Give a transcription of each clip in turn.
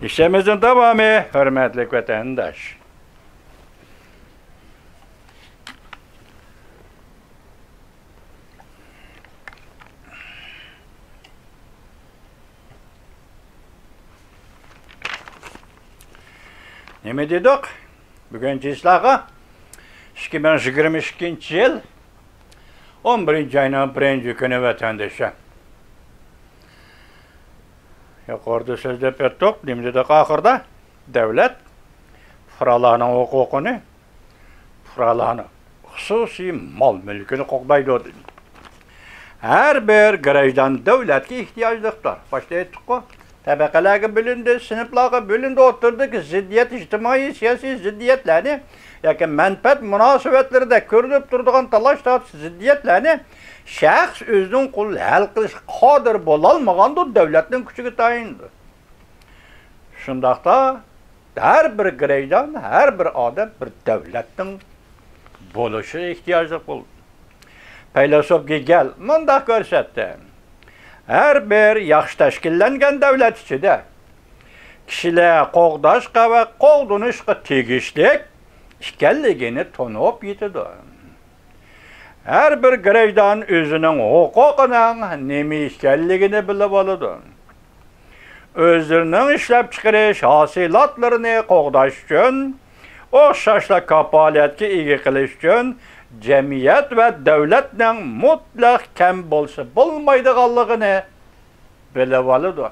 İşimizin devamı, hürmetli vatandaş. Ne dedik? Bugün islaha 2022 yıl 11. ayının 1. günü vatandaşa. Yukarıda sözlep ettik, dedik ahırda devlet fuqarolarning hukukunu, fuqarolarning xususiy mol mulkini qo'g'daydi. Her bir grajdan devletga ehtiyojlidir. Başta aytdik-ku, tabaqalarga bo'lindi, sinflarga bo'lindi, o'tirdiki ziddiyat, ijtimoiy, siyosiy ziddiyatlarni yoki manfaat munosabatlarida ko'rinib turadigan talash-tortish ziddiyatlarni shaxs o'zining qo'li hal qilish qodir bo'lolmagandir, davlatning kuchiga tayindir. Shundaqda her bir grajdan, her bir odam bir davlatning bo'lishi ehtiyojli bo'ldi. Faylasuf Hegel mundaq ko'rsatdi. Her bir yaxshi tashkillangan davlat ichida kishilar qo'g'dashga va qo'g'dinishga tegishli ekanligini tunib yetadi. Her bir grajdan o'zining huquqining nima ekanligini bilib oladi. O'zlarining ishlab chiqarish hosilotlarini qo'g'dash uchun, o'xshashla kapolatga ega qilish uchun jamiyat va davlatning mutlaq kam bo'lsa bo'lmaydiganligini bilib oladi.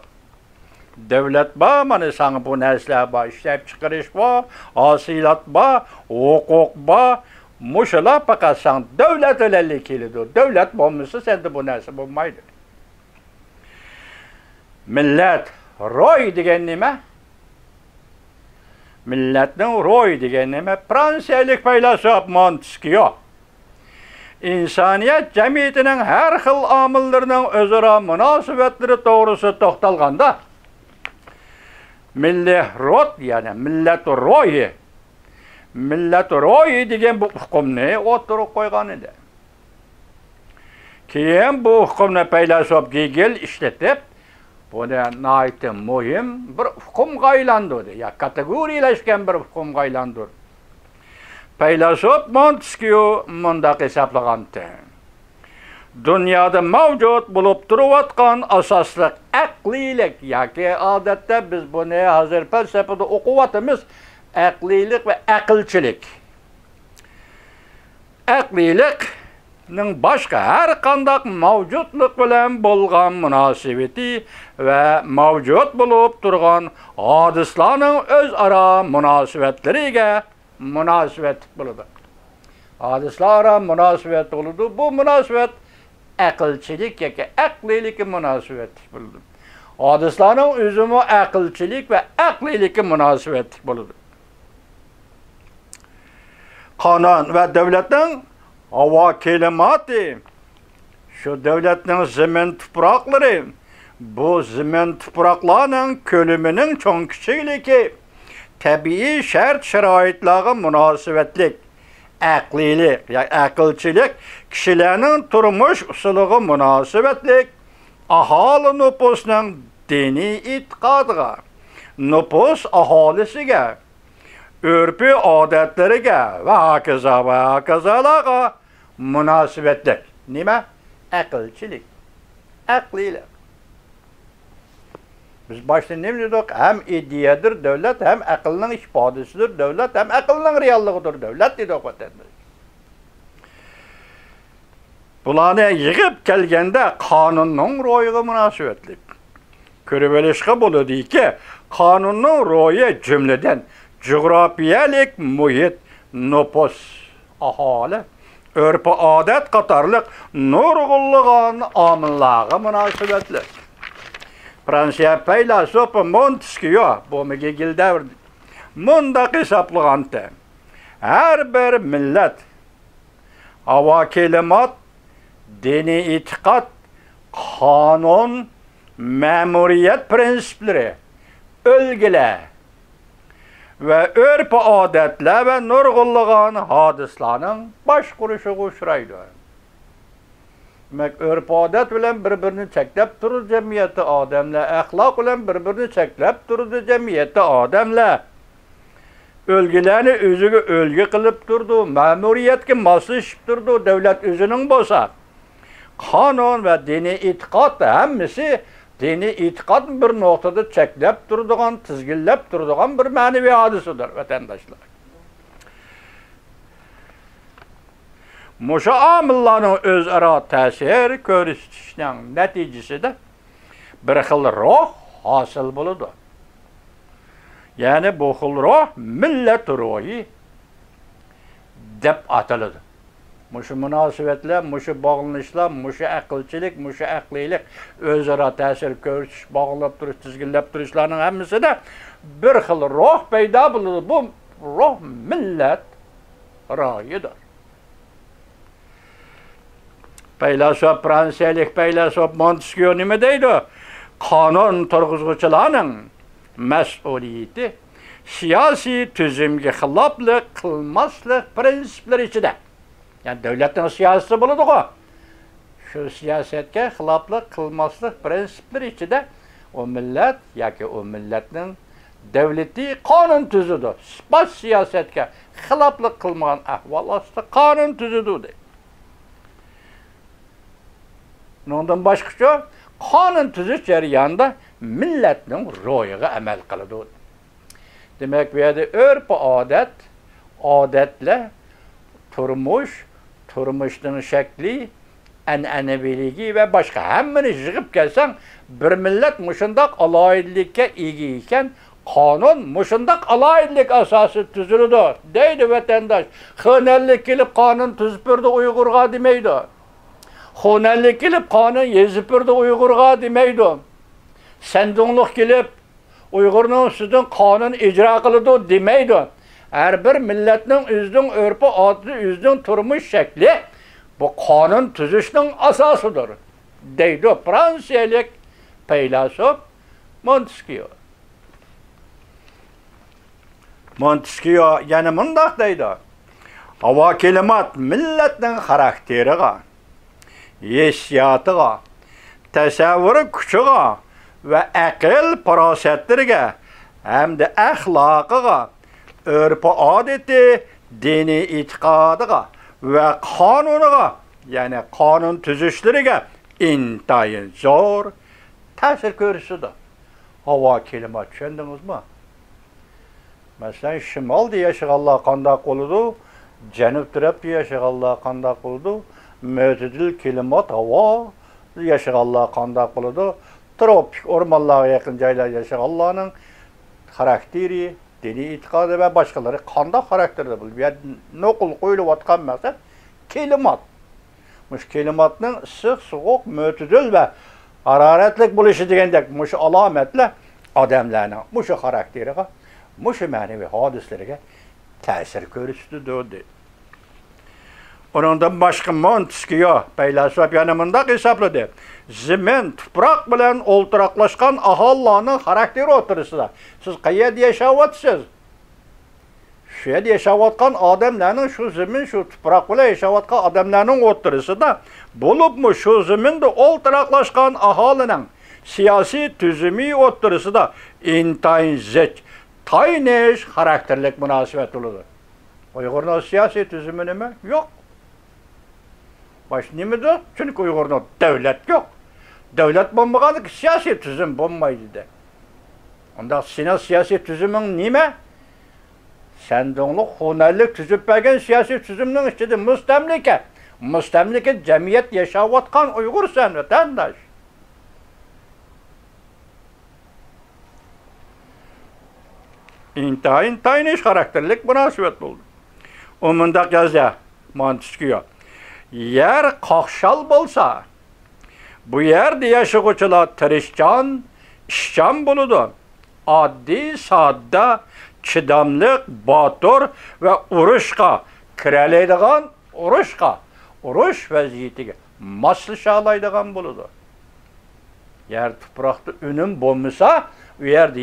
Davlat bor, mana sana bu narsalar bor, ishlab chiqarish bor, hosilat bor, huquq bor. Muşalar faqat sen davlat bilan keladi. Davlat bo'lmasa senda bu narsa bo'lmaydi. Millat ro'y degan nima? Millatning ro'y degan nima? Fransiyalik faylasuf Montesquieu insoniyat jamiyatining har xil omillarining o'zaro munosabatlari to'g'risida to'xtalganda milliy rot, ya'ni millat ro'yi, millat ro'yi degan bu hukmni o'tirib qo'ygan edi. Keyin bu hukmni faylasuf Hegel ishlatib, buni nihoyat muhim bir hukmga aylantirdi, ya kategoriyalashgan bir hukmga aylantirdi. Faylasuf Montesquieu mundaq hisoblagandi. Dunyoda mavjud bo'lib turayotgan asosli aqliylik yoki odatda biz buni hozir falsafada o'qiyotimiz, aqliylik ve aqlchilik. Aqliylikning boshqa har qanday mavjudlik bilan bo'lgan munosabati va mavjud bo'lib turgan hodisalarning o'zaro munosabatlariga munosabat bo'ladi. Hodisalar munosabat bo'ladi. Bu munosabat aqlchilik yoki aqliylik munosabat bo'ladi. Hodisalarning o'zimi aqlchilik va aqliylik munosabat bo'ladi. Qonun ve devletin hava kelimati, şu devletin zemin toprakları, bu zemin topraklarının kölümünün çok küçüklüğü, tabii şart şeraitlerine münasebetlik, aqlilik, yani aqlchilik, kişilerin turmuş usuluğu münasebetlik, ahali nüfusunun dini itiqadıga, nüfus ahalisiga, örpü odatlariga va hokazolarga munosabatlik. Nima? Aqlchilik, aqliylik. Biz başta ne dedik? Hem ideyadır devlet, hem aqlning ifodasidir devlet, hem aqlning realligidir devlet dedik vatandaş. Bularni yig'ib kelganda qonunning ro'yiga munosabatlik. Ko'rib olishga bo'ladiki, qonunning ro'yi jumladan coğrafiyalik muhit, nüfus, ahali, örpü adet qatarlıq nurgulluğun amillarga munosabatli. Fransiya faylasuf Montesquieu bu Hegel davrida mundaq hisoblagandi. Her bir millat havo kelimat, diniy e'tiqod, qonun, ma'muriyat prinsiplari, o'lgilar ve örp adetler ve nurgulluğun hadislarının baş kuruşu uçraydı. Demek örf-odat bilen birbirini çeklep durur cemiyeti adamlar. Ahlak bilen birbirini çeklep durdu cemiyeti adamlar. Ölgülerini özüge ölgü kılıp durdu. Memuriyetki maslışıp durdu. Devlet özünün bolsa. Kanun ve dini itikat hemmisi dini itikat bir noktada çeklep durduğun, tizgillep durduğun bir manevi hadisidir vatandaşlar. Muşa amillarının özara tesir görüşüşünün neticesi de bir xil ruh hasıl buludu. Yani bu xil ruh millet ruhi dep atılıdı. Muşu münasebetler, muşu bağlanışlar, muşu akılçılık, muşu aklilik, özara tesir görüşüş, bağlanıp duruş, tizgillep duruşlarının hemisi de bir xil ruh peyda buludu. Bu ruh millet ruhidir. Peylasop, Fransiyalik peylasop Montesquieu nime deydi? Kanun turguzguchilarning mas'uliyati siyasi tüzümge xiloflik qilmaslik prinsipleri ichida. Yani devletin siyaseti bo'ladi-ku. Shu siyosatga xiloflik qilmaslik prinsipleri ichida o millet yoki o milletning devleti qonun tuzudu. Bas siyosatga xiloflik qilmagan ahvol ostida qonun tuzudu deydi. Ondan başqacha qonun tuzish jarayonida milletning ruhiga amal qiladi. Demek bu yerda örf-odat, odatlar, turmush, turmushning shakli, an'anaviligi ve başka hammani yig'ib kelsan, bir millet mushundaq aloyidlikka ega ekan, qonun mushundaq aloyidlik asosi tuziladi deydi vatandosh. Xonalik kelib qonun tuzib berdi Uyg'urga demaydi. Xonalik kelip qonun yezip berdi Uyg'urga demeydi. Sendonluq kelip Uyg'urning ustidan qonun icra qiladi demeydi. Her bir milletning o'zining örfi, odati, o'zining turmush shakli bu qonun tuzishning asosidir deydi Fransiyalik peylasop Montesquieu. Montesquieu yana mundaq deydi. Havo kelimat milletning xarakteriga, hissiyatıga, tasavvuri kuchiga ve aql farosatlariga hamda axloqiga, örf-odati, dini e'tiqodiga ve qonuniga, yani qonun tuzishlariga intayin zo'r ta'sir ko'rsatdi. Havo kelimat tushundingizmi? Masalan, shimolda yashaganlar qanday bo'ladi, janub tarafda yashaganlar qanday bo'ladi, Mötedil kelimat hava yaşayanlar qanday bo'ladi, tropik ormanlarga yaqin joylarda yashaganlarning xarakteri, dini e'tiqodi va boshqalari qanday xarakterda bo'ladi. Bu yerda noqul qo'yilayotgan maqsad kelimat. Mush kelimatning issiq, sovuq, mötedil va hararatlik bo'lishi degandek mush alomatlar odamlarning mush xarakteriga, mush ma'naviy hodislariga ta'sir ko'rsatadi. Ondan başqa Montesquieu peylasop yana mundaq hisobladi. Zemin, tuproq bilan o'ltiraqlashgan aholining xarakteri o'tirisida. Siz qayerda yashayapsiz? Shu yerda yashayotgan odamlarning shu zemin, shu tuproq bilan yashayotgan odamlarning o'tirisida bo'libmi shu zeminda o'ltiraqlashgan aholining siyosiy tuzumi o'tirisida intayin zich, taynish xarakterlik munosabat bo'ladi. Uyg'urning siyosiy tuzumi nima? Yo'q. Baş nimedir? Çünkü Uygur'da devlet yok. Devlet bulmaganı ki siyasi tüzüm bulmaydı de. Onda senin siyasi tüzümün nime? Sendonluk, hunarlık tüzüp bergen siyasi tüzümün içinde müstemlike. Müstemlike cemiyet yaşavatkan Uygur sen vatandaş. İntayin iş karakterlik münasebet buldu. O mundaq yazdı Montesquieu. Yer qaqshal bo'lsa, bu yerda yashovchilar tirishchan, ishchan bo'ladi. Oddiy, sodda, chidamli, botur va urushga kiralaydigan, urush vaziyatiga moslasha oladigan bo'ladi. Yer tuproqda unum bo'lmasa, u yerda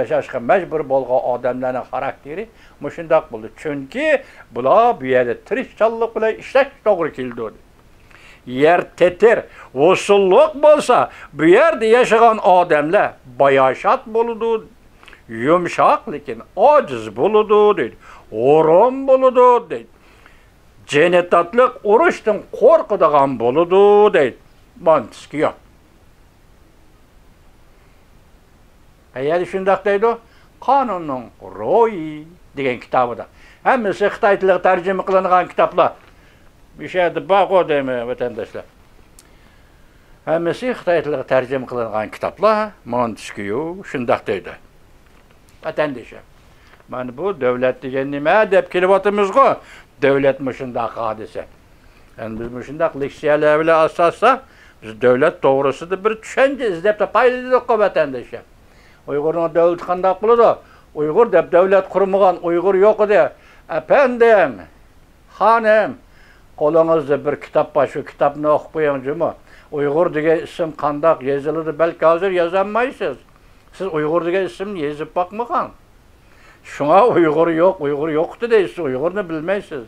yashashga majbur bo'lgan odamlarning xarakteri mushundaq bo'ldi. Chunki bular bu yerda tirishchanlik bilan ishlash to'g'ri keldi. yer tetir, usulluk bolsa, bu yerde yaşayan adamlar bayaşat boludu, yumşak lekin aciz boludu deydi. Orum boludu deydi. Cenetatlık uruştan korkuduğun boludu deydi. Mantıski yok. Eğer şundak deydi o, Kanunun Ruhi degan kitabıda. Hemmisi Xitay tiliga tercüme kılınan kitaplar. Bir şeyde bak o değil mi vatandaşlar? Hemmisi Xitay tiliga tercüme kılınan kitaplar. Mantıskiyo şundak deydi. Vatandaşlar. Yani bu devlet degen nima deb kelyapmizgo? Devletmi şundak hadise. Yani biz şundak leksiyalar bilan asosda biz devlet to'g'risida bir tushuncha izlab topaylik vatandaşlar. Uygur'un devlet qanday qiladi? Uygur deb devlet kurmagan Uygur yok edi. Efendim, hanım, qo'lingizda bir kitap var, şu kitapni o'qib qo'yingizmi? Uygur degan ism qanday yoziladi? Belki hozir yozolmaysiz. Siz Uygur degan ismni yozib boqmagan. Şuna Uygur yoktu deysiz, Uygur'unu bilmeysiz.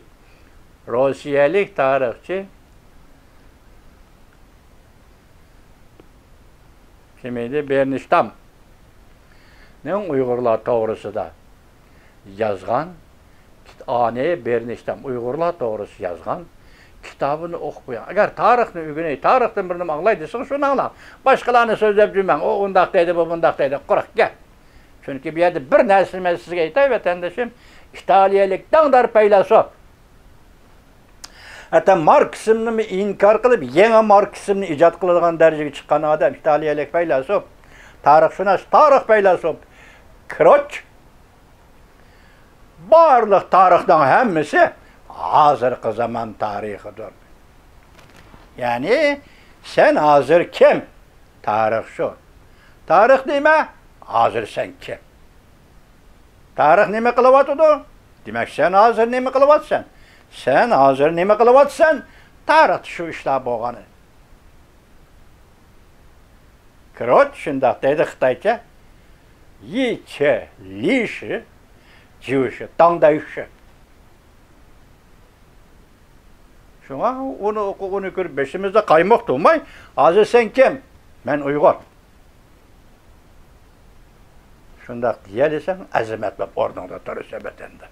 Rossiyalik tarixchi kim edi? Bernishtam. Ne Uygurlar to'g'risida yozgan, Bernishtam Uygurlar to'g'risida yozgan kitabını o'qib qo'ying. Agar tarixni o'rganay, tarixdan bir nima anglay desang, shuni anglang. Boshqalarni so'zlab yurmang. O undaq deydi, bu bundaq deydi. Quruqga. Çünkü bir yerde bir narsani sizga aytay vatandoshim, İtaliyalik dangdar faylasuf. Hatta Marksizmni inkar qilib, yangi Marksizmni ijod qiladigan darajaga chiqqan odam İtaliyalik faylasuf, tarixshunos, tarix faylasuf Kroch. Barliq tarixdan hammasi hozirgi zaman tarixidir. Yani sen hozir kim? Tarix shu. Tarix nima? Hozir sen kim? Tarix nima qilyapti? Demak, sen hozir nima qilyapsan? Sen hozir nima qilyapsan? Tarix shu ishlar bo'lgani. Kroch shundoq deydi Xitoycha. Yiche, lishi, jivishi, tangdayshi. Şuna onu okuğunu görüp beşimizde kaymak durmay. Hozir sen kim? Ben Uygur. Şundak diye desem azametle orada durursa betende.